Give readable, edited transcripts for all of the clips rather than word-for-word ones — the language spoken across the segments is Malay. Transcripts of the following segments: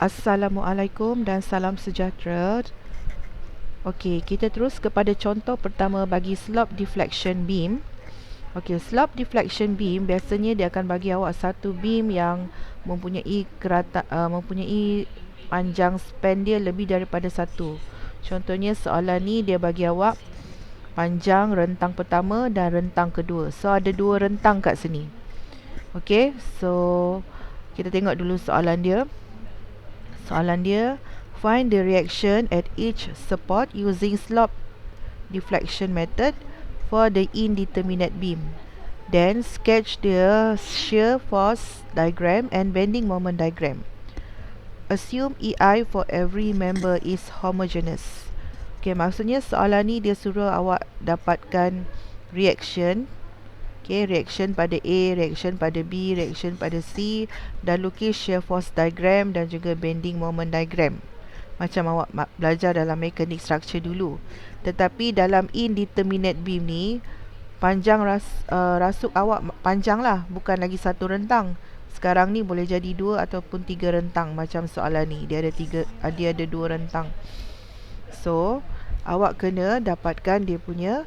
Assalamualaikum dan salam sejahtera. Okey, kita terus kepada contoh pertama bagi slope deflection beam. Okey, slope deflection beam biasanya dia akan bagi awak satu beam yang mempunyai panjang span dia lebih daripada satu. Contohnya soalan ni dia bagi awak panjang rentang pertama dan rentang kedua. So ada dua rentang kat sini. Okey, so kita tengok dulu soalan dia. Find the reaction at each support using slope deflection method for the indeterminate beam. Then sketch the shear force diagram and bending moment diagram. Assume EI for every member is homogeneous. Okay, maksudnya soalan ni dia suruh awak dapatkan reaction. Okay, reaction pada A, reaction pada B, reaction pada C, dan lukis shear force diagram dan juga bending moment diagram. Macam awak belajar dalam mekanik structure dulu. Tetapi dalam indeterminate beam ni, panjang rasuk awak panjang lah, bukan lagi satu rentang. Sekarang ni boleh jadi dua ataupun tiga rentang macam soalan ni. Dia ada dua rentang. So, awak kena dapatkan dia punya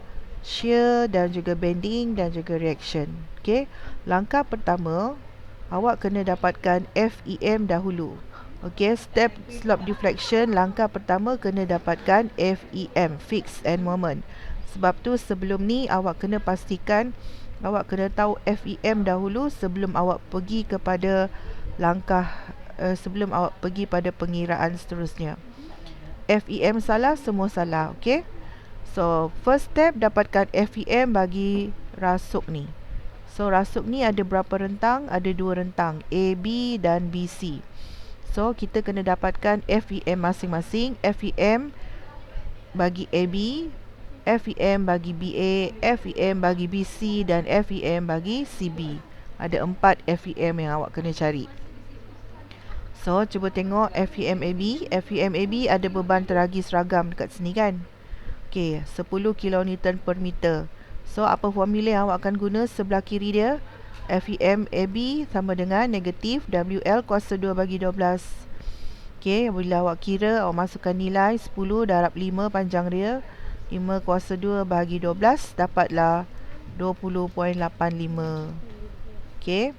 shear dan juga bending dan juga reaction. Okey, langkah pertama awak kena dapatkan FEM dahulu. Okey, step slope deflection, langkah pertama kena dapatkan FEM, fixed end moment. Sebab tu sebelum ni awak kena pastikan awak kena tahu FEM dahulu sebelum awak pergi kepada sebelum awak pergi pada pengiraan seterusnya. FEM salah, semua salah. Okey, so first step dapatkan FEM bagi rasuk ni. So rasuk ni ada berapa rentang? Ada dua rentang, AB dan BC. So kita kena dapatkan FEM masing-masing. FEM bagi AB, FEM bagi BA, FEM bagi BC dan FEM bagi CB. Ada 4 FEM yang awak kena cari. So cuba tengok FEM AB. FEM AB ada beban teragi seragam dekat sini kan. Okey, 10 kN per meter. So apa formula yang awak akan guna sebelah kiri dia? FEM AB sama dengan negatif WL kuasa 2 bagi 12. Okey, bila awak kira, awak masukkan nilai 10 darab 5 panjang dia, 5 kuasa 2 bagi 12, dapatlah 20.85. Okey,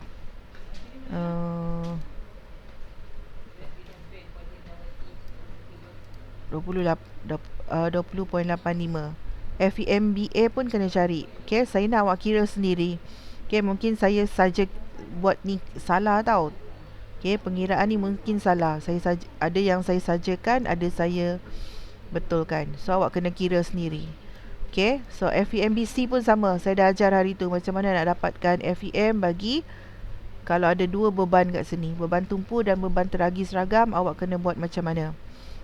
20.85. FEMBA pun kena cari. Okay, saya nak awak kira sendiri. Okay, mungkin saya saja buat ni salah tau. Okay, pengiraan ni mungkin salah. Ada yang saya sajakan, ada saya betulkan. So awak kena kira sendiri. Okay, so FEMBC pun sama. Saya dah ajar hari tu macam mana nak dapatkan FEM bagi kalau ada dua beban kat sini, beban tumpu dan beban teragi seragam, awak kena buat macam mana.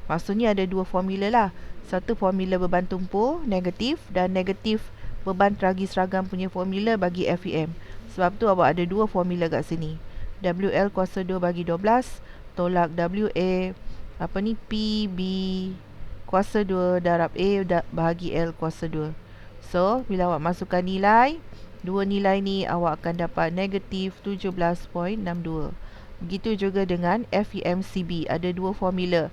Maksudnya ada dua formula lah. Satu formula beban tumpu negatif dan negatif beban teragi seragam punya formula bagi FEM. Sebab tu awak ada dua formula kat sini. WL kuasa 2 bagi 12 tolak WA PB kuasa 2 darab A bahagi L kuasa 2. So bila awak masukkan nilai, dua nilai ni awak akan dapat negatif 17.62. Begitu juga dengan FEMCB, ada dua formula.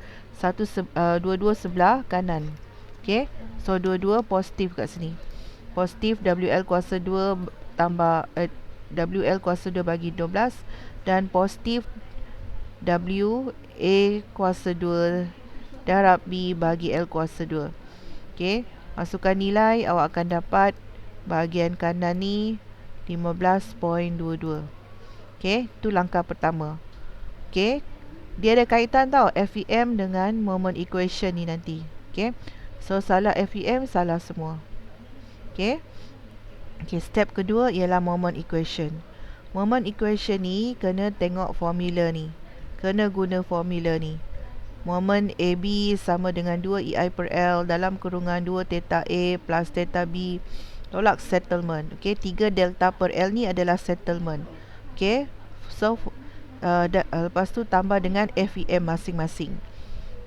Dua-dua sebelah kanan. Okey, so dua-dua positif kat sini. Positif WL kuasa 2 tambah WL kuasa 2 bagi 12 dan positif WA kuasa 2 darab B bagi L kuasa 2. Okey, masukkan nilai, awak akan dapat bahagian kanan ni 15.22. Okey, tu langkah pertama. Okey, dia ada kaitan tau FEM dengan moment equation ni nanti. Okey, so salah FEM, salah semua. Okey, step kedua ialah moment equation. Moment equation ni kena tengok formula ni, kena guna formula ni. Moment AB sama dengan 2 EI per L dalam kurungan 2 theta A plus theta B tolak settlement. Okey, 3 delta per L ni adalah settlement. Okey, so lepas tu tambah dengan FEM masing-masing.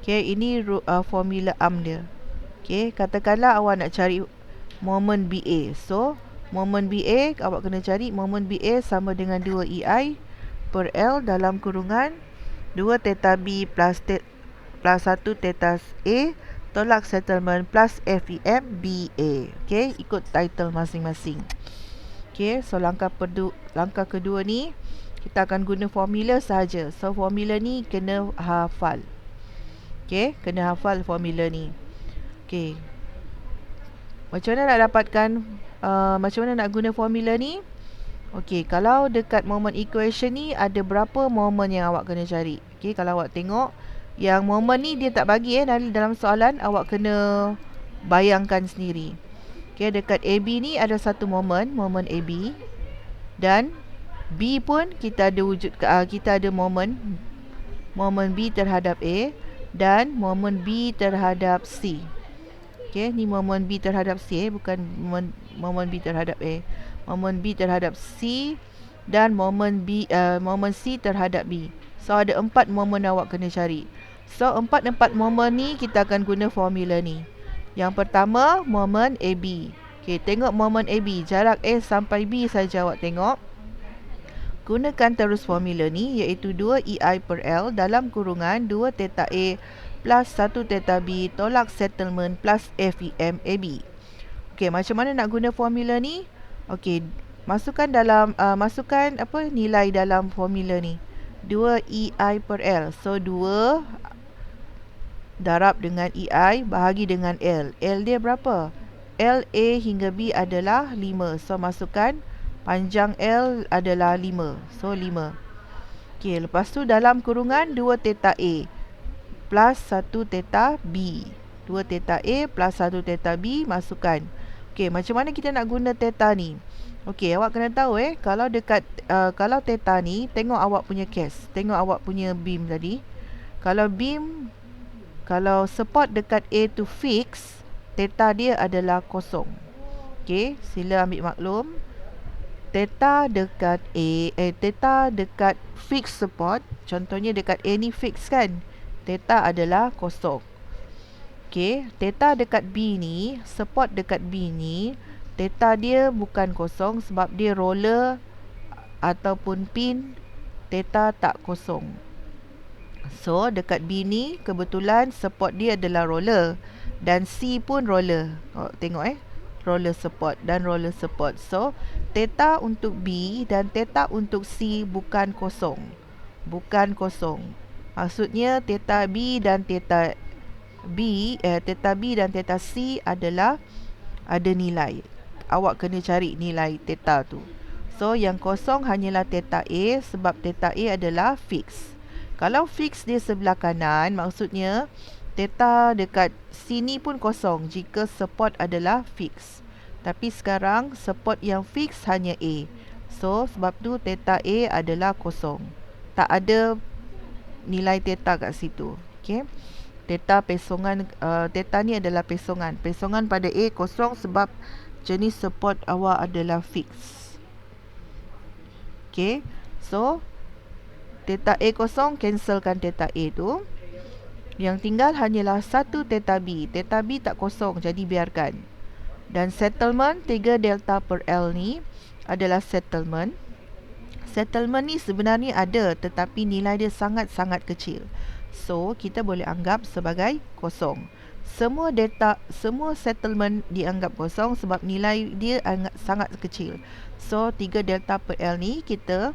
Okey, ini formula ARM dia. Okey, katakanlah awak nak cari moment BA. So moment BA, awak kena cari moment BA sama dengan 2 EI per L dalam kurungan 2 theta B plus 1 theta A tolak settlement plus FEM BA. Okay, ikut title masing-masing. Okay, so langkah kedua ni kita akan guna formula sahaja. So formula ni kena hafal. Okay, kena hafal formula ni. Okay, macam mana nak dapatkan macam mana nak guna formula ni? Okay, kalau dekat moment equation ni ada berapa moment yang awak kena cari. Okay, kalau awak tengok yang moment ni dia tak bagi dalam soalan, awak kena bayangkan sendiri. Okay, dekat AB ni ada satu moment AB, dan B pun kita ada moment B terhadap A dan moment B terhadap C. Okay, ni moment B terhadap C, bukan moment B terhadap A. Moment B terhadap C dan moment C terhadap B. So ada 4 moment awak kena cari. So 4 moment ni kita akan guna formula ni. Yang pertama moment AB. Okay, tengok moment AB, jarak A sampai B saja awak tengok. Gunakan terus formula ni, iaitu 2 EI per L dalam kurungan 2 theta A plus 1 theta B tolak settlement plus FEM AB. Okay, macam mana nak guna formula ni? Okay, masukkan nilai dalam formula ni. 2 EI per L. So 2 darab dengan EI bahagi dengan L. L dia berapa? L A hingga B adalah 5. So masukkan panjang L adalah 5. So 5. Okay, lepas tu dalam kurungan 2 theta A plus 1 theta B. 2 theta A plus 1 theta B masukkan. Okay, macam mana kita nak guna theta ni? Okay, awak kena tahu kalau dekat kalau theta ni, tengok awak punya case. Tengok awak punya beam tadi. Kalau support dekat A tu fix, theta dia adalah kosong. Okay, sila ambil maklum. Theta dekat theta dekat fix support, contohnya dekat A ni fix kan, theta adalah kosong. Okay, theta dekat B ni, support dekat B ni, theta dia bukan kosong sebab dia roller ataupun pin, theta tak kosong. So dekat B ni kebetulan support dia adalah roller, dan C pun roller. Tengok roller support dan roller support. So theta untuk B dan theta untuk C bukan kosong. Bukan kosong. Maksudnya theta B dan theta B dan theta C adalah ada nilai. Awak kena cari nilai theta tu. So yang kosong hanyalah theta A sebab theta A adalah fix. Kalau fix dia sebelah kanan, maksudnya theta dekat sini pun kosong jika support adalah fix. Tapi sekarang support yang fix hanya A. So sebab tu theta A adalah kosong. Tak ada nilai theta kat situ. Okay, theta pesongan, theta ni adalah pesongan. Pesongan pada A kosong sebab jenis support awak adalah fix. Okay, so theta A kosong, cancelkan theta A tu. Yang tinggal hanyalah 1 theta B. Theta B tak kosong, jadi biarkan. Dan settlement 3 delta per L ni adalah settlement. Settlement ni sebenarnya ada, tetapi nilai dia sangat-sangat kecil. So kita boleh anggap sebagai kosong. Semua settlement dianggap kosong sebab nilai dia sangat kecil. So 3 delta per L ni kita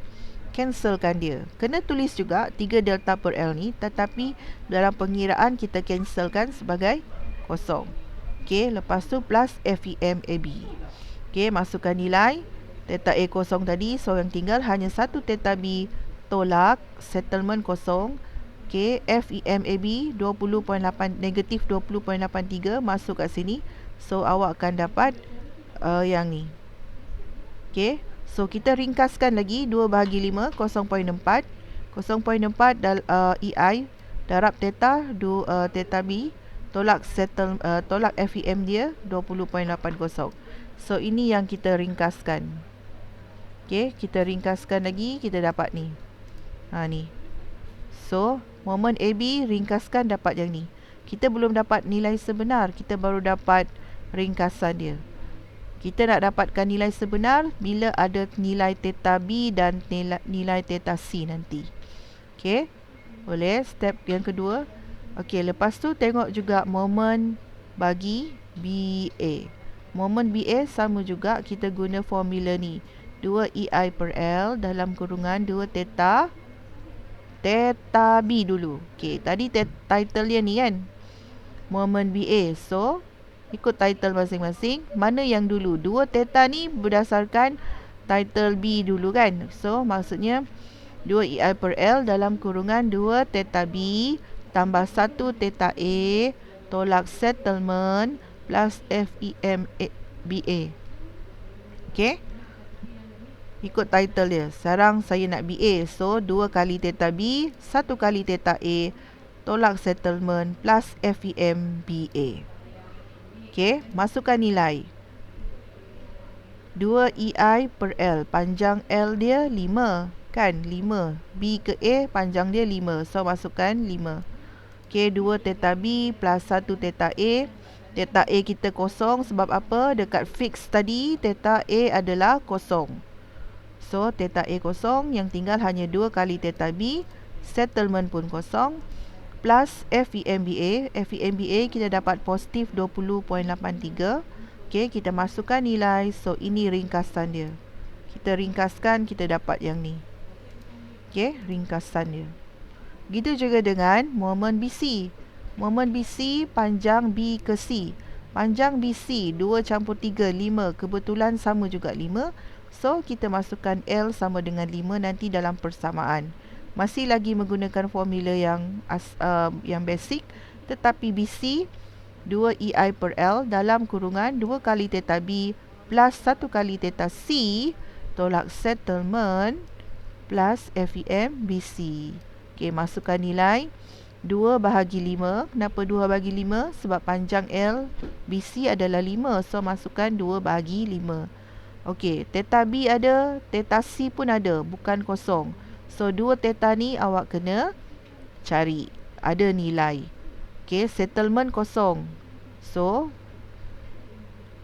cancelkan dia. Kena tulis juga 3 delta per L ni, tetapi dalam pengiraan kita cancelkan sebagai kosong. Okay, lepas tu plus FEM AB. Okay, masukkan nilai theta A kosong tadi. So yang tinggal hanya 1 theta B tolak settlement kosong. Okay, FEM AB 20.8 negatif 20.83 masuk kat sini. So awak akan dapat yang ni. Okay, so kita ringkaskan lagi 2 bahagi 5, 0.4. 0.4 EI darab theta theta B tolak tolak FEM dia 20.80. So ini yang kita ringkaskan. Okay, kita ringkaskan lagi, kita dapat ni. Ni. So moment AB ringkaskan dapat yang ni. Kita belum dapat nilai sebenar, kita baru dapat ringkasan dia. Kita nak dapatkan nilai sebenar bila ada nilai theta B dan nilai theta C nanti. Okay, Boleh. Step yang kedua. Okey, lepas tu tengok juga moment bagi BA. Moment BA sama juga, kita guna formula ni. 2EI per L dalam kurungan 2 theta B dulu. Okey, tadi title dia ni kan, moment BA. So, ikut title masing-masing. Mana yang dulu? 2 theta ni berdasarkan title B dulu kan. So, maksudnya 2EI per L dalam kurungan 2 theta B tambah 1 theta A tolak settlement plus FEM BA. Okey, ikut title dia. Sekarang saya nak BA. So, 2 kali theta B, 1 kali theta A tolak settlement plus FEM BA. Okey, masukkan nilai. 2EI per L, panjang L dia 5 kan, 5. B ke A panjang dia 5. So, masukkan 5. Okey, 2 theta B plus 1 theta A. Theta A kita kosong sebab apa? Dekat fix tadi, theta A adalah kosong. So, theta A kosong, yang tinggal hanya 2 kali theta B. Settlement pun kosong. Plus FEMBA. FEMBA kita dapat positif 20.83. Okey, kita masukkan nilai. So, ini ringkasan dia. Kita ringkaskan, kita dapat yang ni. Okey, ringkasan dia. Begitu juga dengan moment BC. Moment BC, panjang B ke C. Panjang BC 2 campur 3, 5. Kebetulan sama juga 5. So, kita masukkan L sama dengan 5 nanti dalam persamaan. Masih lagi menggunakan formula yang basic. Tetapi BC 2EI per L dalam kurungan 2 kali theta B plus 1 kali theta C tolak settlement plus FEM BC. Okey, masukkan nilai 2 bahagi 5. Kenapa 2 bahagi 5? Sebab panjang L BC adalah 5. So, masukkan 2 bahagi 5. Okey, theta B ada, theta C pun ada, bukan kosong. So, 2 theta ni awak kena cari. Ada nilai. Okey, settlement kosong. So,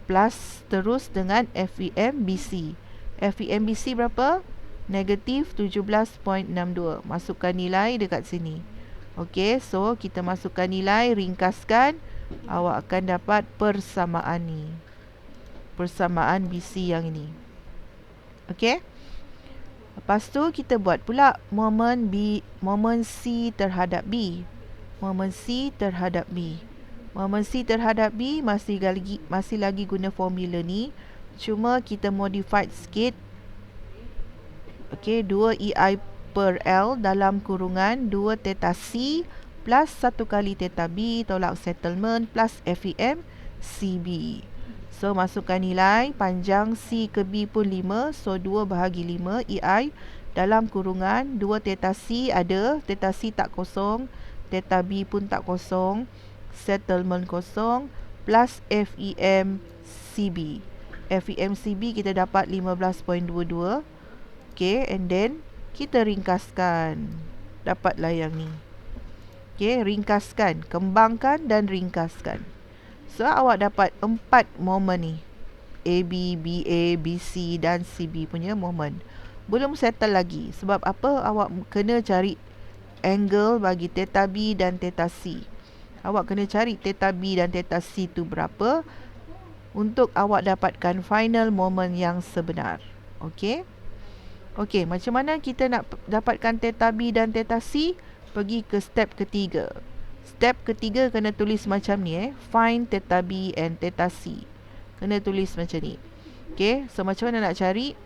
plus terus dengan FEM BC. FEM BC berapa? Negatif 17.62. Masukkan nilai dekat sini. Okey, so kita masukkan nilai, ringkaskan. Awak akan dapat persamaan ni. Persamaan BC yang ini. Okey. Lepas tu kita buat pula moment C terhadap B. Moment C terhadap B. Moment C terhadap B masih lagi guna formula ni. Cuma kita modified sikit. Okey, 2EI per L dalam kurungan 2 theta C plus 1 kali theta B tolak settlement plus FEM CB. So, masukkan nilai. Panjang C ke B pun 5. So, 2 bahagi 5 EI dalam kurungan 2 theta C ada. Theta C tak kosong. Theta B pun tak kosong. Settlement kosong. Plus FEM CB. FEM CB kita dapat 15.22. Okay, and then kita ringkaskan. Dapatlah yang ni. Okay, ringkaskan. Kembangkan dan ringkaskan. So, awak dapat 4 moment ni. AB, BA, BC dan CB punya moment. Belum settle lagi. Sebab apa? Awak kena cari angle bagi theta B dan theta C. Awak kena cari theta B dan theta C tu berapa untuk awak dapatkan final moment yang sebenar. Okey? Okey, macam mana kita nak dapatkan theta B dan theta C? Pergi ke step ketiga. Step ketiga kena tulis macam ni. Find theta B and theta C. Kena tulis macam ni. Okey, so macam mana nak cari?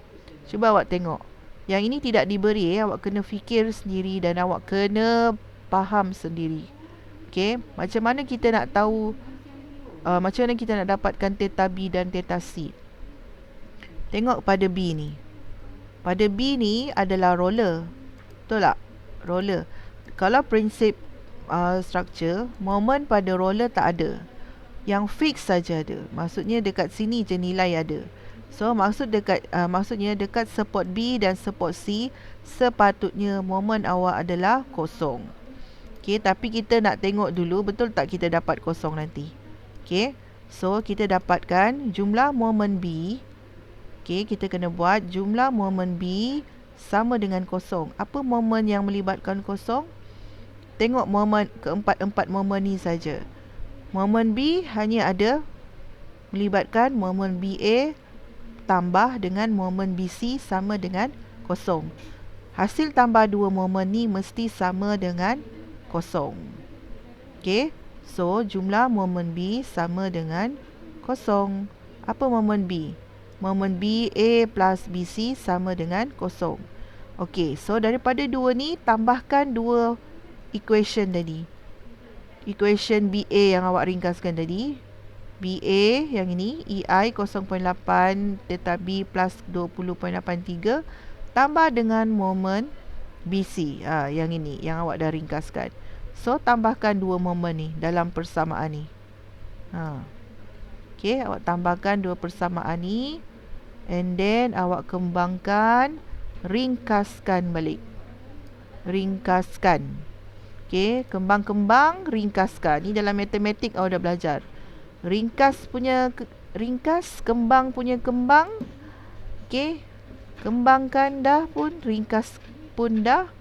Cuba awak tengok. Yang ini tidak diberi. Awak kena fikir sendiri dan awak kena faham sendiri. Okey, macam mana kita nak tahu, macam mana kita nak dapatkan theta B dan theta C? Tengok pada B ni. Pada B ni adalah roller. Betul tak? Roller. Kalau prinsip structure, moment pada roller tak ada. Yang fix saja ada. Maksudnya dekat sini je nilai ada. So, maksudnya dekat support B dan support C, sepatutnya moment awak adalah kosong. Okey, tapi kita nak tengok dulu betul tak kita dapat kosong nanti. Okey. So, kita dapatkan jumlah moment B. Okey, kita kena buat jumlah moment B sama dengan kosong. Apa moment yang melibatkan kosong? Tengok momen keempat-empat momen ni saja. Momen B hanya ada melibatkan momen BA tambah dengan momen BC sama dengan kosong. Hasil tambah dua momen ni mesti sama dengan kosong. Okey, so jumlah momen B sama dengan kosong. Apa momen B? Momen BA plus BC sama dengan kosong. Okey, so daripada dua ni tambahkan dua equation tadi. Equation BA yang awak ringkaskan tadi. BA yang ini EI 0.8 theta B plus 20.83 tambah dengan momen BC. Yang ini yang awak dah ringkaskan. So tambahkan dua momen ni dalam persamaan ni. Okey, awak tambahkan dua persamaan ni, and then awak kembangkan, ringkaskan balik. Ringkaskan. Okey, kembang-kembang, ringkaskan. Ni dalam matematik awak dah belajar. Ringkas punya ringkas, kembang punya kembang. Okey, kembangkan dah pun, ringkas pun dah.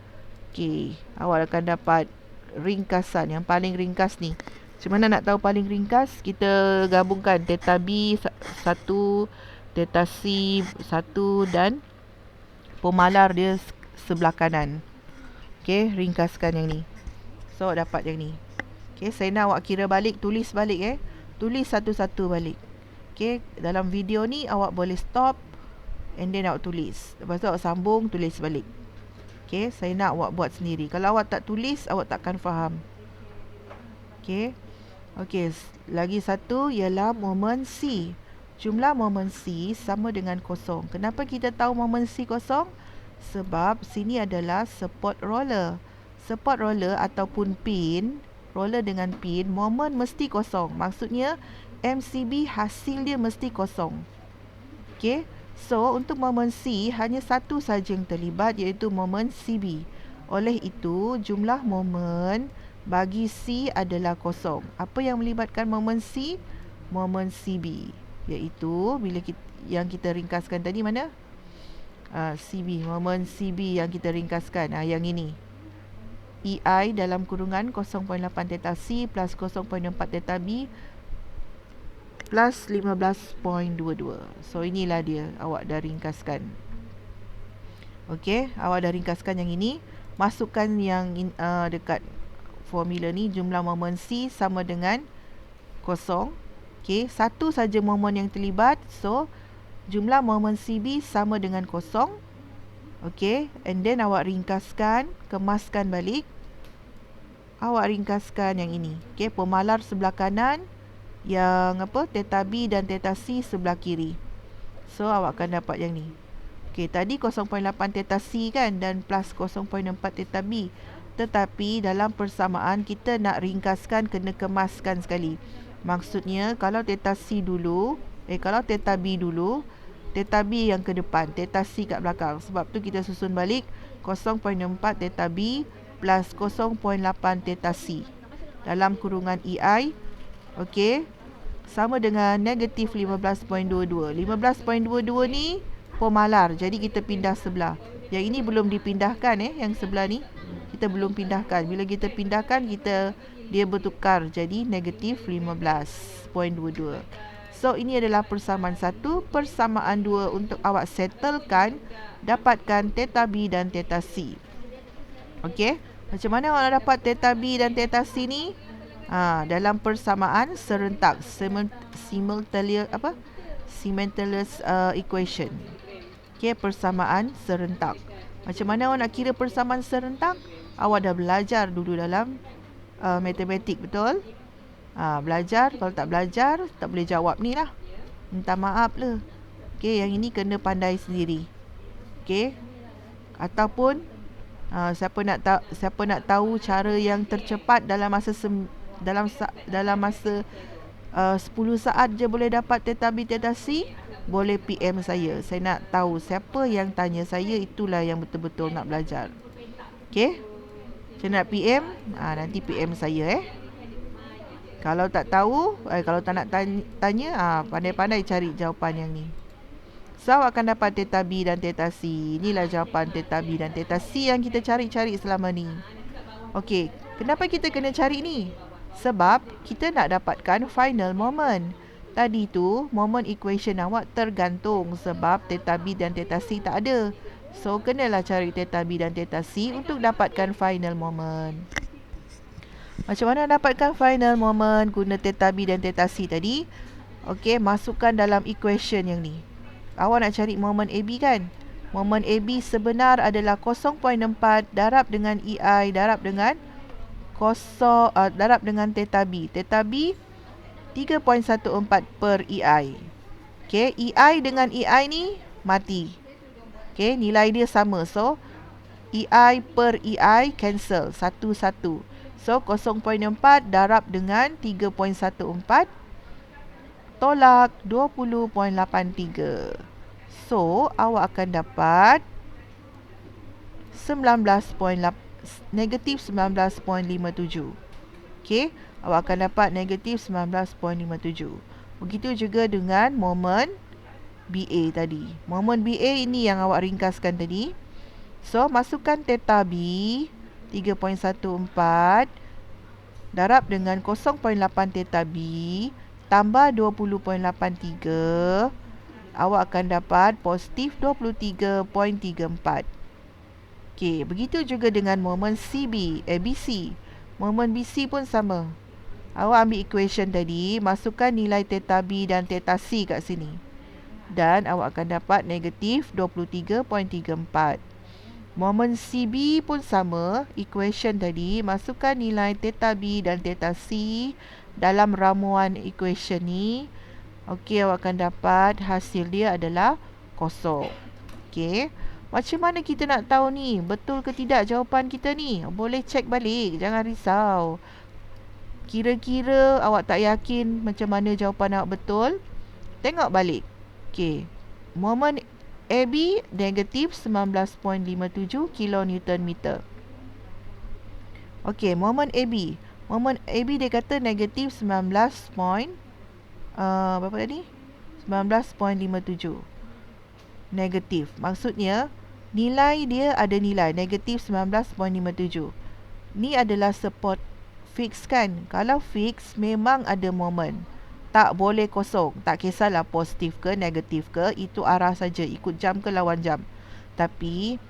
Okey, awak akan dapat ringkasan yang paling ringkas ni. Macam mana nak tahu paling ringkas? Kita gabungkan theta B 1, theta C 1 dan pemalar dia sebelah kanan. Okey, ringkaskan yang ni. So dapat yang ni. Okey, saya nak awak kira balik, tulis balik Tulis satu-satu balik. Okey, dalam video ni awak boleh stop and then awak tulis. Lepas tu awak sambung, tulis balik. Okey, saya nak awak buat sendiri. Kalau awak tak tulis, awak takkan faham. Okey. Okey, lagi satu ialah momen C. Jumlah momen C sama dengan kosong. Kenapa kita tahu momen C kosong? Sebab sini adalah support roller. Support roller ataupun pin, roller dengan pin, momen mesti kosong. Maksudnya MCB hasil dia mesti kosong. Okey. So, untuk momen C, hanya satu saja yang terlibat, iaitu momen CB. Oleh itu, jumlah momen bagi C adalah kosong. Apa yang melibatkan momen C? Momen CB. Iaitu, yang kita ringkaskan tadi mana? CB. Momen CB yang kita ringkaskan. Yang ini. EI dalam kurungan 0.8 theta C plus 0.4 theta B plus 15.22. So inilah dia, awak dah ringkaskan. Okey, awak dah ringkaskan yang ini. Masukkan yang dekat formula ni, jumlah momen C sama dengan kosong. Okey, satu saja momen yang terlibat. So jumlah momen CB sama dengan kosong. Okey, and then awak ringkaskan, kemaskan balik. Awak ringkaskan yang ini. Okey, pemalar sebelah kanan, yang theta B dan theta C sebelah kiri. So awak akan dapat yang ni. Okey, tadi 0.8 theta C kan, dan plus 0.4 theta B. Tetapi dalam persamaan kita nak ringkaskan, kena kemaskan sekali. Maksudnya kalau theta C dulu, kalau theta B dulu, theta B yang ke depan, theta C kat belakang. Sebab tu kita susun balik 0.4 theta B plus 0.8 theta C dalam kurungan EI. Okey, sama dengan negatif 15.22. 15.22 ni pemalar, jadi kita pindah sebelah. Yang ini belum dipindahkan, yang sebelah ni kita belum pindahkan. Bila kita pindahkan, dia bertukar jadi negatif 15.22. So ini adalah persamaan 1, persamaan 2 untuk awak settlekan, dapatkan theta B dan theta C. Okey, macam mana awak nak dapat theta B dan theta C ni? Dalam persamaan serentak, simultaneous equation. Okey, persamaan serentak. Macam mana awak nak kira persamaan serentak? Awak dah belajar dulu dalam matematik, betul? Belajar. Kalau tak belajar, tak boleh jawab ni lah. Minta maaf lah. Okey, yang ini kena pandai sendiri. Okey. Ataupun siapa nak tahu cara yang tercepat dalam masa 10 saat je boleh dapat theta B theta C, boleh PM saya. Saya nak tahu siapa yang tanya saya, itulah yang betul-betul nak belajar. Okey. Saya nak PM, nanti PM saya Kalau tak tahu, kalau tak nak tanya, pandai-pandai cari jawapan yang ni. So awak akan dapat theta B dan theta C. Inilah jawapan theta B dan theta C yang kita cari-cari selama ni. Okey, Kenapa kita kena cari ni? Sebab kita nak dapatkan final moment. Tadi tu moment equation awak tergantung sebab theta B dan theta C tak ada. So kenalah cari theta B dan theta C untuk dapatkan final moment. Macam mana dapatkan final moment guna theta B dan theta C tadi? Okey, masukkan dalam equation yang ni. Awak nak cari moment AB kan? Moment AB sebenar adalah 0.4 darab dengan EI darab dengan darab dengan theta B. Theta B 3.14 per EI. Okey, EI dengan EI ni mati. Okey, nilai dia sama. So, EI per EI cancel. 1-1. So, 0.4 darab dengan 3.14 tolak 20.83. So, awak akan dapat negatif 19.57. Okey, awak akan dapat negatif 19.57. Begitu juga dengan moment BA tadi. Moment BA ini yang awak ringkaskan tadi. So, masukkan theta B 3.14 darab dengan 0.8 theta B tambah 20.83. Awak akan dapat positif 23.34. Okey, begitu juga dengan moment CB, ABC. Moment BC pun sama. Awak ambil equation tadi, masukkan nilai theta B dan theta C kat sini. Dan awak akan dapat negatif 23.34. Moment CB pun sama, equation tadi, masukkan nilai theta B dan theta C dalam ramuan equation ni. Okey, awak akan dapat hasil dia adalah kosong. Okey. Macam mana kita nak tahu ni betul ke tidak jawapan kita ni? Boleh cek balik, jangan risau. Kira-kira awak tak yakin macam mana jawapan awak betul, tengok balik. Okey. Moment AB negatif 19.57 kilonewton meter. Okey, moment AB. Moment AB dia kata negatif 19. Berapa tadi? 19.57. Negatif. Maksudnya nilai dia ada nilai negatif 19.57. Ni adalah support fix kan? Kalau fix memang ada moment. Tak boleh kosong. Tak kisahlah positif ke negatif ke, itu arah saja, ikut jam ke lawan jam. Tapi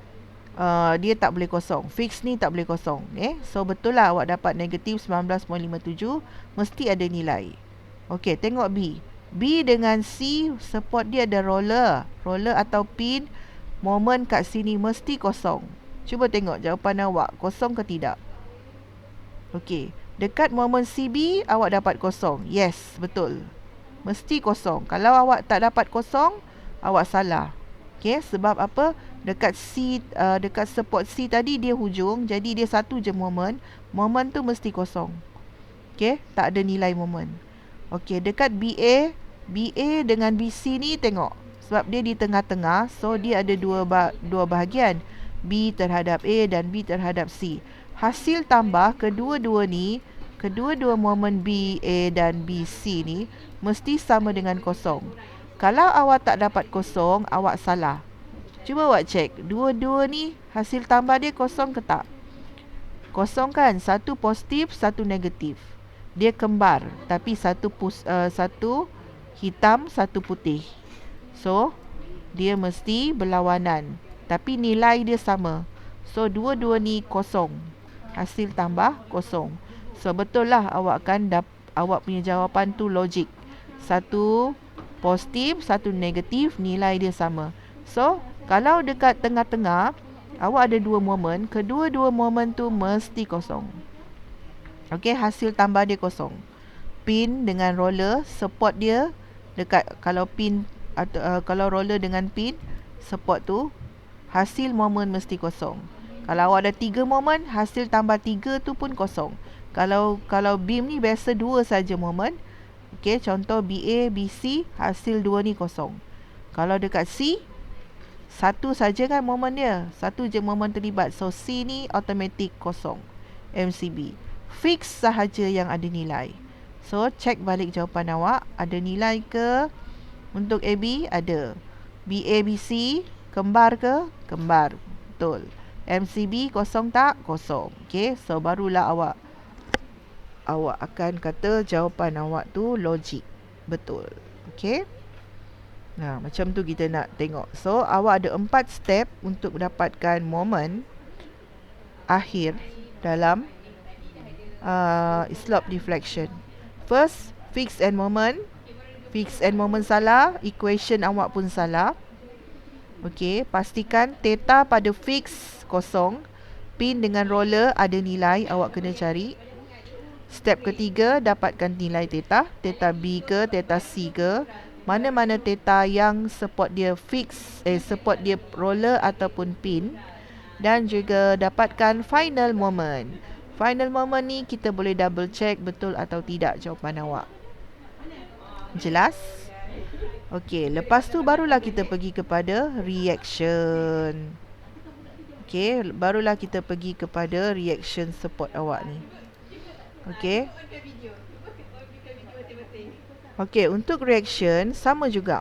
dia tak boleh kosong. Fix ni tak boleh kosong. So betul lah awak dapat negatif 19.57, mesti ada nilai. Okey, tengok B. B dengan C, support dia ada roller. Roller atau pin. Moment kat sini mesti kosong. Cuba tengok jawapan awak, kosong ke tidak? Okey, dekat moment CB awak dapat kosong. Yes, betul. Mesti kosong. Kalau awak tak dapat kosong, awak salah. Okey, sebab apa? Dekat C, dekat support C tadi dia hujung, jadi dia satu je moment. Moment tu mesti kosong. Okey, tak ada nilai moment. Okey, dekat BA dengan BC ni tengok. Sebab dia di tengah-tengah, so dia ada dua bahagian. B terhadap A dan B terhadap C. Hasil tambah kedua-dua moment B, A dan B, C ni mesti sama dengan kosong. Kalau awak tak dapat kosong, awak salah. Cuba awak cek, dua-dua ni hasil tambah dia kosong ke tak? Kosong kan? Satu positif, satu negatif. Dia kembar, tapi satu hitam, satu putih. So, dia mesti berlawanan, tapi nilai dia sama. So, dua-dua ni kosong. Hasil tambah kosong. So, betul lah awak punya jawapan tu logik. Satu positif, satu negatif, nilai dia sama. So, kalau dekat tengah-tengah, awak ada dua moment, kedua-dua moment tu mesti kosong. Okey, hasil tambah dia kosong. Pin dengan roller, support dia dekat, kalau pin atau kalau roller dengan pin, support tu hasil moment mesti kosong. Kalau awak ada 3 moment, hasil tambah 3 tu pun kosong. Kalau beam ni biasa 2 saja moment. Okey, contoh BA, BC, hasil 2 ni kosong. Kalau dekat C, satu saja kan moment dia, satu je moment terlibat. So C ni automatic kosong. MCB fix sahaja yang ada nilai. So cek balik jawapan awak, ada nilai ke? Untuk AB ada. BA, BC kembar ke? Kembar. Betul. MCB kosong tak? Kosong. Okay, so barulah awak akan kata jawapan awak tu logik. Betul. Okay. Nah, macam tu kita nak tengok. So, awak ada 4 step untuk mendapatkan momen akhir dalam slope deflection. First, fix and moment. Fix and moment salah, equation awak pun salah. Okey, pastikan theta pada fix kosong, pin dengan roller ada nilai, awak kena cari. Step ketiga, dapatkan nilai theta, theta B ke, theta C ke, mana-mana theta yang support dia fix, support dia roller ataupun pin. Dan juga dapatkan final moment. Final moment ni kita boleh double check betul atau tidak jawapan awak. Jelas? Okey, lepas tu barulah kita pergi kepada reaction. Okey, barulah kita pergi kepada reaction support awak ni. Okey. Okey, untuk reaction sama juga.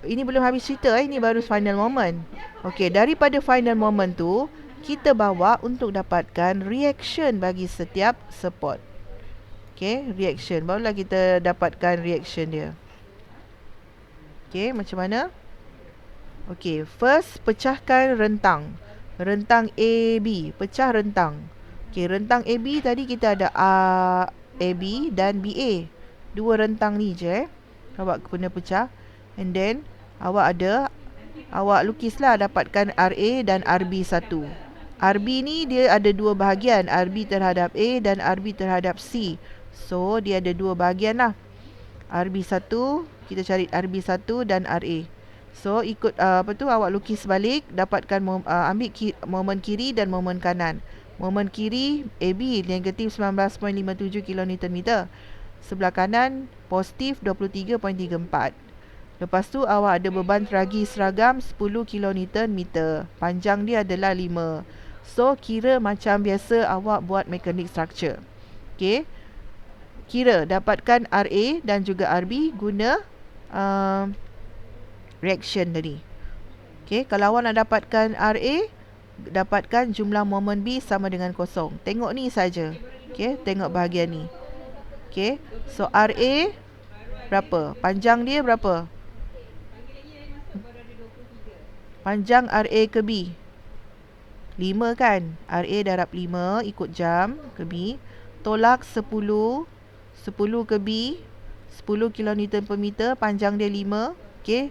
Ini belum habis cerita, ini baru final moment. Okey, daripada final moment tu kita bawa untuk dapatkan reaction bagi setiap support. Okey, reaction. Barulah kita dapatkan reaction dia. Okey, macam mana? Okey, first pecahkan rentang. Rentang AB, pecah rentang. Okey, rentang AB tadi kita ada AB dan BA. Dua rentang ni je awak kena pecah. And then awak lukislah dapatkan RA dan RB1. RB ni dia ada dua bahagian, RB terhadap A dan RB terhadap C. So dia ada dua bahagian lah. RB1, kita cari RB1 dan RA. So ikut awak lukis balik, dapatkan ambil momen kiri dan momen kanan. Momen kiri AB negatif 19.57 kN/meter. Sebelah kanan positif 23.34. Lepas tu awak ada beban tragi seragam 10 kN/meter. Panjang dia adalah 5. So kira macam biasa awak buat mechanic structure. Okey. Kira dapatkan RA dan juga RB guna reaction tadi. Okey, kalau awak nak dapatkan RA, dapatkan jumlah momen B sama dengan kosong. Tengok ni saja. Okey, tengok bahagian ni. Okey, so RA berapa? Panjang dia berapa? Panjang RA ke B? 5 kan? RA darab 5 ikut jam ke B. Tolak 10 ke B, 10 kN/meter, panjang dia 5. Okey,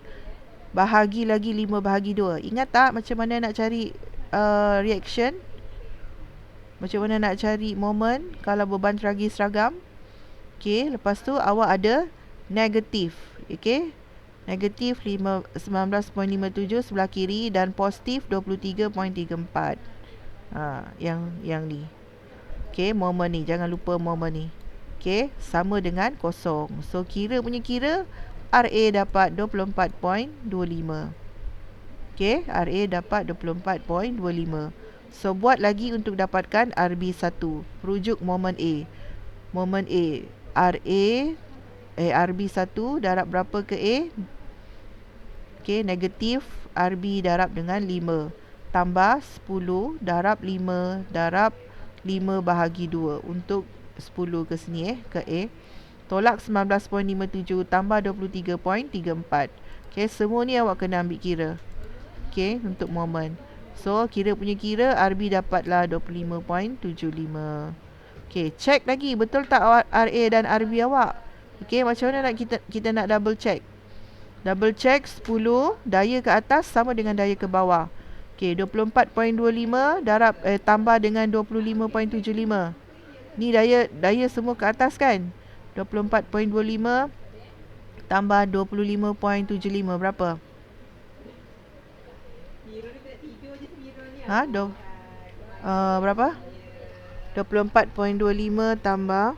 bahagi lagi 5 bahagi 2. Ingat tak macam mana nak cari reaction? Macam mana nak cari moment kalau beban tragi seragam? Okey, lepas tu awak ada negatif. Okey, negatif 19.57 sebelah kiri dan positif 23.34. Yang ni. Okey, moment ni, jangan lupa moment ni. Okey, sama dengan kosong. So kira RA dapat 24.25. Okey, RA dapat 24.25. So buat lagi untuk dapatkan RB1. Rujuk momen A. Momen A, RB1 darab berapa ke A? Okey, negatif RB darab dengan 5 tambah 10 darab 5 darab 5 bahagi 2 untuk 10 ke sini ke A. Tolak 19.57 tambah 23.34. Okey, semua ni awak kena ambil kira. Okey, untuk moment. So kira RB dapatlah 25.75. Okey, check lagi betul tak RA dan RB awak. Okey, macam mana nak kita nak double check? Double check 10 daya ke atas sama dengan daya ke bawah. Okey, 24.25 darab tambah dengan 25.75. Ni daya semua ke atas kan? 24.25 tambah 25.75 berapa? Berapa? 24.25 tambah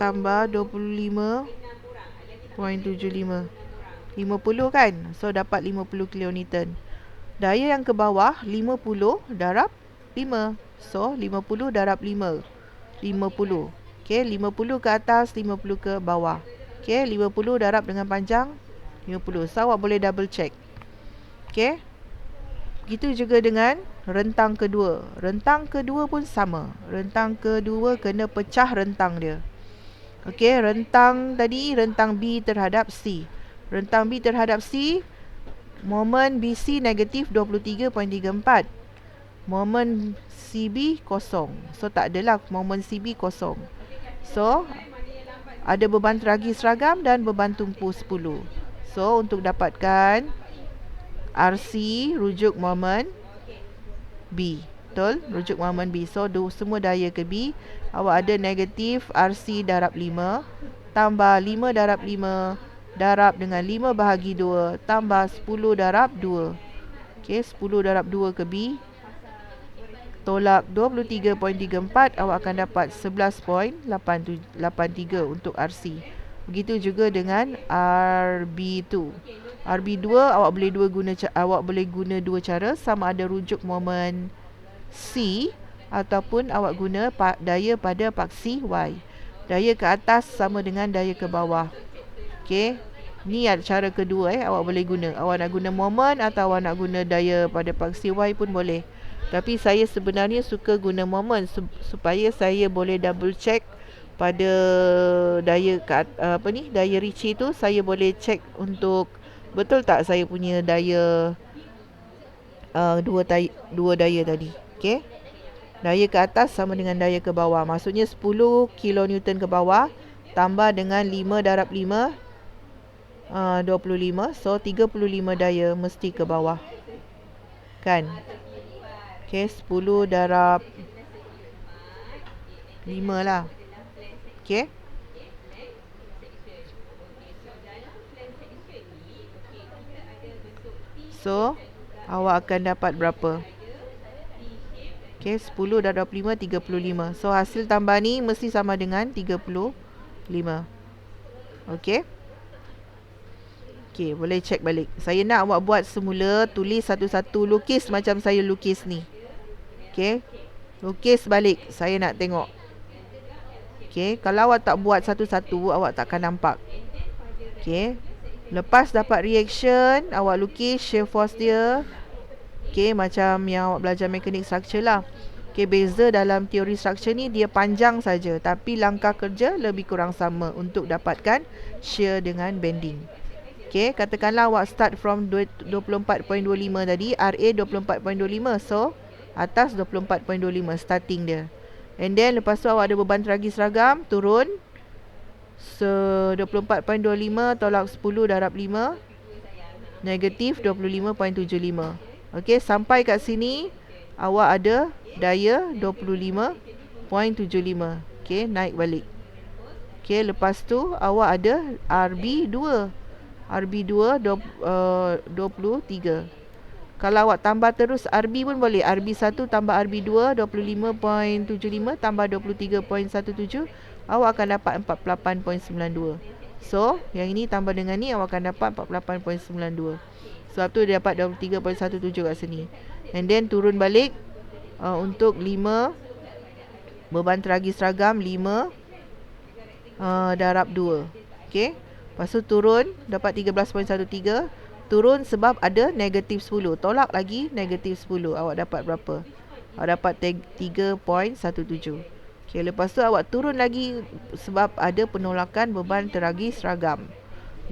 25.75 50 kan? So dapat 50 kN. Daya yang ke bawah 50 darab 5. So 50 darab 5 50. Okey, 50 ke atas, 50 ke bawah. Okey, 50 darab dengan panjang 50. So awak boleh double check. Okay. Begitu juga dengan rentang kedua. Rentang kedua pun sama. Rentang kedua kena pecah rentang dia. Okey, rentang tadi, rentang B terhadap C. Rentang B terhadap C, momen BC negatif 23.34. Momen CB kosong. So tak adalah momen CB kosong. So ada beban teragi seragam dan beban tumpu 10. So untuk dapatkan RC rujuk momen B. Betul? Rujuk momen B. So semua daya ke B, awak ada negatif RC darab 5 tambah 5 darab 5 darab dengan 5 bahagi 2 tambah 10 darab 2. Okey, 10 darab 2 ke B, tolak 23.34, awak akan dapat 11.83 untuk RC. Begitu juga dengan RB2. RB2 awak boleh guna dua cara, sama ada rujuk momen C ataupun awak guna daya pada paksi Y. Daya ke atas sama dengan daya ke bawah. Okey. Ni cara kedua awak boleh guna. Awak nak guna momen atau awak nak guna daya pada paksi Y pun boleh. Tapi saya sebenarnya suka guna momen supaya saya boleh double check pada daya daya Ricci tu, saya boleh check untuk betul tak saya punya daya dua daya tadi. Okey. Daya ke atas sama dengan daya ke bawah. Maksudnya 10 kilonewton ke bawah tambah dengan 5 darab 5 25. So 35 daya mesti ke bawah. Kan? Okey, 10 darab 5 lah. Okey. So awak akan dapat berapa? Okey, 10 darab 5, 35. So hasil tambah ni mesti sama dengan 35. Okey. Okey, boleh check balik. Saya nak awak buat semula, tulis satu-satu, lukis macam saya lukis ni. Okey. Lukis balik, saya nak tengok. Okey, kalau awak tak buat satu-satu, awak takkan nampak. Okey. Lepas dapat reaction, awak lukis shear force dia. Okey, macam yang awak belajar mekanik structure lah. Okey, beza dalam teori structure ni dia panjang saja, tapi langkah kerja lebih kurang sama untuk dapatkan shear dengan bending. Okey, katakanlah awak start from 24.25 tadi, RA 24.25. So, atas 24.25 starting dia. And then lepas tu awak ada beban teragi seragam, turun. So 24.25 tolak 10 darab 5 negatif 25.75. Okey, sampai kat sini awak ada daya 25.75. Okey, naik balik. Okey, lepas tu awak ada RB2. RB2 23. Kalau awak tambah terus RB pun boleh. RB1 tambah RB2 25.75 tambah 23.17, awak akan dapat 48.92. So, yang ini tambah dengan ni, awak akan dapat 48.92. Sebab tu dia dapat 23.17 kat sini. And then turun balik untuk 5 beban teragi seragam 5 darab 2. Okey. Lepas tu turun dapat 13.13. Turun sebab ada negatif 10. Tolak lagi negatif 10. Awak dapat berapa? Awak dapat 3.17. Okey, lepas tu awak turun lagi sebab ada penolakan beban teragi seragam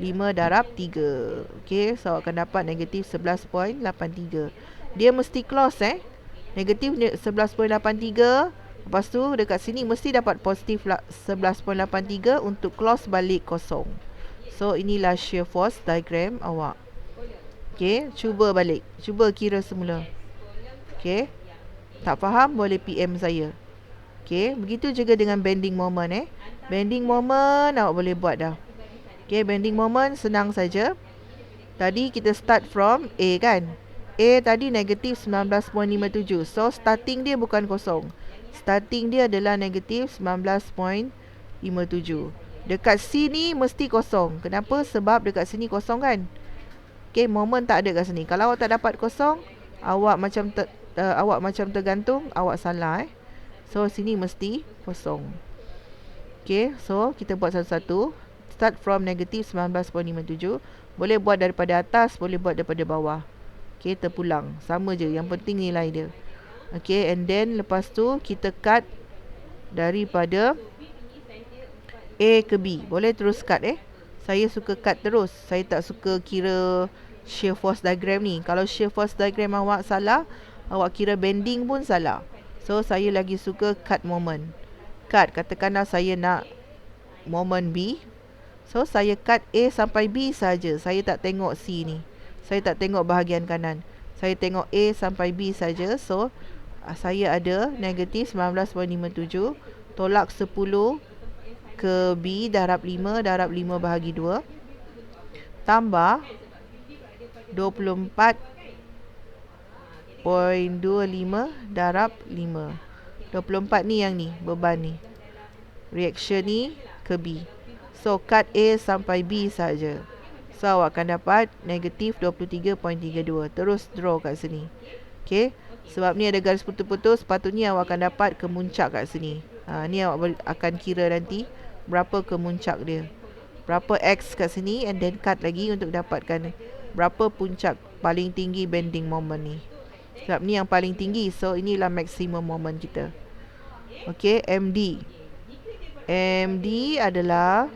5 darab 3. Okey, so awak akan dapat negatif 11.83. Dia mesti close negatif 11.83. Lepas tu dekat sini mesti dapat positif 11.83 untuk close balik kosong. So inilah shear force diagram awak. Okey, cuba balik. Cuba kira semula. Okey. Tak faham boleh PM saya. Okey, begitu juga dengan bending moment Bending moment awak boleh buat dah. Okey, bending moment senang saja. Tadi kita start from A kan. A tadi negatif 19.57. So starting dia bukan kosong. Starting dia adalah negatif 19.57. Dekat sini mesti kosong. Kenapa? Sebab dekat sini kosong kan. Okey, moment tak ada kat sini. Kalau awak tak dapat kosong, awak macam tergantung, awak salah So sini mesti kosong. Okey, so kita buat satu-satu. Start from negatif 19.57. Boleh buat daripada atas, boleh buat daripada bawah. Okay, terpulang. Sama je, yang penting nilai dia. Okay, and then lepas tu kita cut daripada A ke B. Boleh terus cut Saya suka cut terus. Saya tak suka kira shear force diagram ni. Kalau shear force diagram awak salah, awak kira bending pun salah. So saya lagi suka cut moment. Cut, katakanlah saya nak moment B. So saya cut A sampai B saja. Saya tak tengok C ni. Saya tak tengok bahagian kanan. Saya tengok A sampai B saja. So saya ada negatif 19.57 tolak 10 ke B darab 5 bahagi 2 tambah 24.25 darab 5. 24 ni yang ni, beban ni. Reaction ni ke B. So cut A sampai B saja. So awak akan dapat negatif 23.32. Terus draw kat sini. Okay. Sebab ni ada garis putus-putus, sepatutnya awak akan dapat kemuncak kat sini. Ni awak akan kira nanti berapa kemuncak dia. Berapa X kat sini, and then cut lagi untuk dapatkan berapa puncak paling tinggi bending moment ni. Sebab ni yang paling tinggi. So inilah maksimum moment kita. Okay, MD. MD adalah,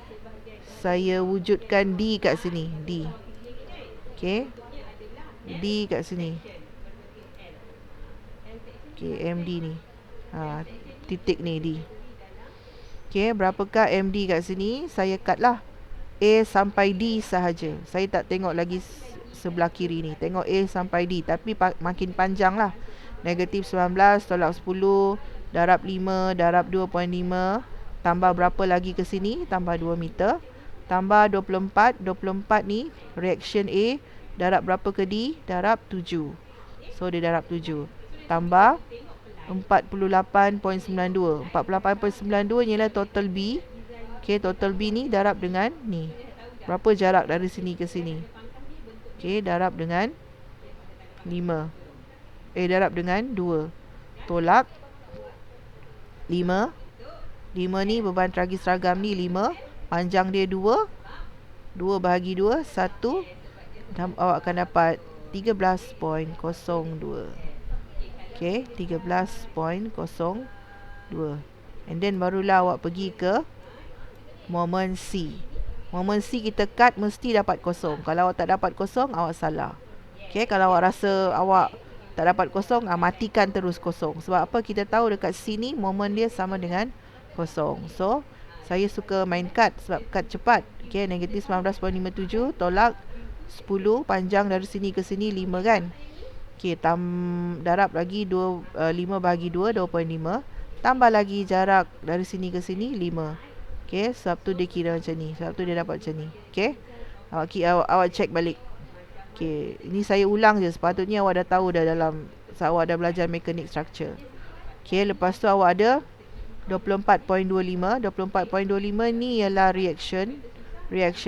saya wujudkan D kat sini. D. Okay, D kat sini. Okay, MD ni. Titik ni D. Okay, berapakah MD kat sini? Saya cut lah A sampai D sahaja. Saya tak tengok lagi sebelah kiri ni. Tengok A sampai D. Tapi makin panjang lah. Negatif 19 tolak 10 darab 5 darab 2.5 tambah berapa lagi ke sini? Tambah 2 meter. Tambah 24. 24 ni reaction A. Darab berapa ke D? Darab 7. So dia darab 7. Tambah 48.92. 48.92 ialah total B. Okay, total B ni darab dengan ni. Berapa jarak dari sini ke sini? Okay, darab dengan 5. Darab dengan 2. Tolak 5. 5 ni beban tragis seragam ni 5. Panjang dia 2. 2 bahagi 2, 1. Dan awak akan dapat 13.02. Okay, 13.02. And then barulah awak pergi ke moment C. Moment C kita cut mesti dapat kosong. Kalau awak tak dapat kosong, awak salah. Okay, kalau awak rasa awak tak dapat kosong, matikan terus kosong. Sebab apa? Kita tahu dekat C ni moment dia sama dengan kosong. So saya suka main cut sebab cut cepat. Okay, negatif 19.57 tolak 10, panjang dari sini ke sini 5 kan. Okay, darab lagi 5 bahagi 2, 2.5. Tambah lagi jarak dari sini ke sini 5. Okay, sebab tu dia kira macam ni. Sebab tu dia dapat macam ni. Okay, awak check balik. Okay, ini saya ulang je. Sepatutnya awak dah tahu dah dalam, awak dah belajar mekanik structure. Okay, lepas tu awak ada 24.25. 24.25 ni ialah reaction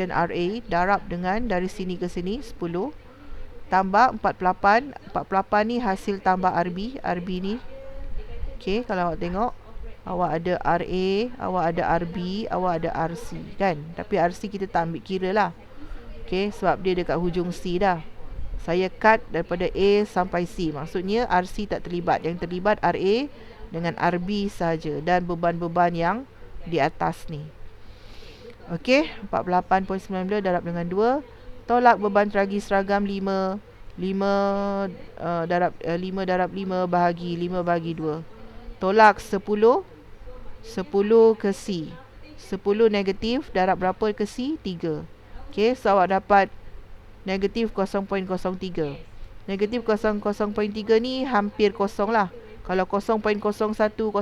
RA. Darab dengan dari sini ke sini 10. Tambah 48. 48 ni hasil tambah RB ni. Okay, kalau awak tengok, awak ada RA, awak ada RB, awak ada RC kan. Tapi RC kita tak ambil kira lah. Okay, sebab dia dekat hujung C dah. Saya cut daripada A sampai C. Maksudnya RC tak terlibat. Yang terlibat RA dengan RB saja. Dan beban-beban yang di atas ni. Okay, 48.19 darab dengan 2. Tolak beban tragis seragam 5. 5 darab 5 bahagi 5 bahagi 2. Tolak 10. 10 ke C. 10 negatif darab berapa ke C? 3. Okay, so awak dapat negatif 0.03. Negatif 0.03 ni hampir kosong lah. Kalau 0.01, 0.005,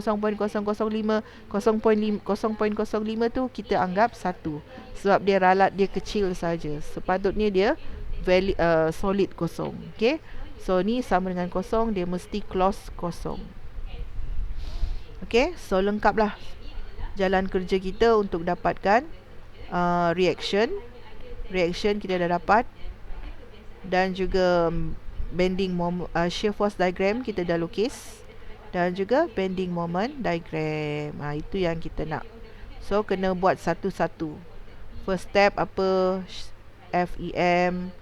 0.05 tu kita anggap 1. Sebab dia ralat dia kecil saja. Sepatutnya dia solid kosong. Okay, so ni sama dengan kosong. Dia mesti close kosong. Okay, so lengkaplah jalan kerja kita untuk dapatkan reaction. Reaction kita dah dapat. Dan juga bending shear force diagram kita dah lukis. Dan juga bending moment diagram. Itu yang kita nak. So kena buat satu-satu. First step apa? FEM.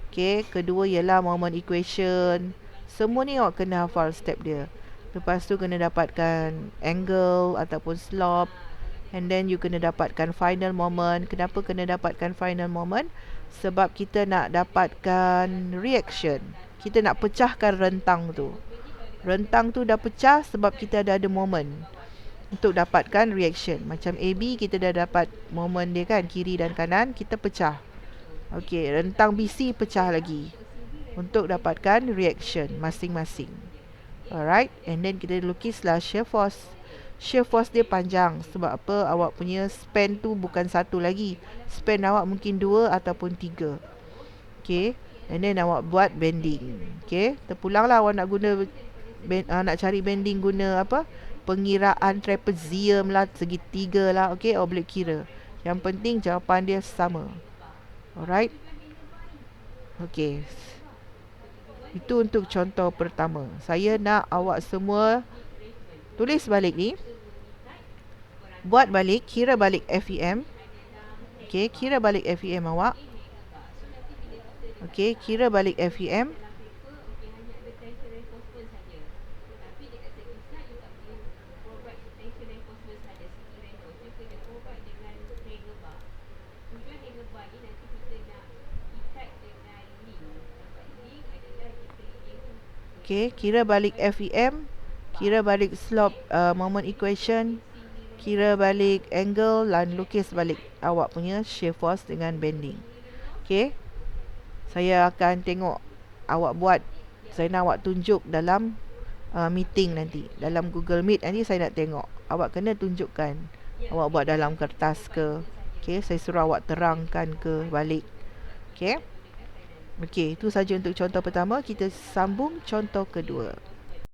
Okay, kedua ialah moment equation. Semua ni awak kena hafal step dia. Lepas tu kena dapatkan angle ataupun slope. And then you kena dapatkan final moment. Kenapa kena dapatkan final moment? Sebab kita nak dapatkan reaction. Kita nak pecahkan rentang tu. Rentang tu dah pecah sebab kita ada moment untuk dapatkan reaction. Macam AB kita dah dapat moment dia kan, kiri dan kanan, kita pecah. Okey, rentang BC pecah lagi untuk dapatkan reaction masing-masing. Alright, and then kita lukislah shear force. Shear force dia panjang. Sebab apa? Awak punya span tu bukan satu lagi. Span awak mungkin 2 ataupun 3. Okay, and then awak buat bending. Okay, terpulanglah awak nak guna nak cari bending guna apa? Pengiraan trapezium lah, segitiga lah. Okay, awak boleh kira. Yang penting jawapan dia sama. Alright. Okay, itu untuk contoh pertama. Saya nak awak semua tulis balik ni. Buat balik, kira balik FEM. Okay, kira balik FEM awak. Okay, kira balik FEM. Okay, kira balik FEM, kira balik slope moment equation, kira balik angle dan lukis balik awak punya shear force dengan bending. Okay, saya akan tengok awak buat. Saya nak awak tunjuk dalam meeting nanti, dalam Google Meet nanti saya nak tengok. Awak kena tunjukkan awak buat dalam kertas ke. Okay, saya suruh awak terangkan ke balik. Okay. Okey, itu saja untuk contoh pertama. Kita sambung contoh kedua.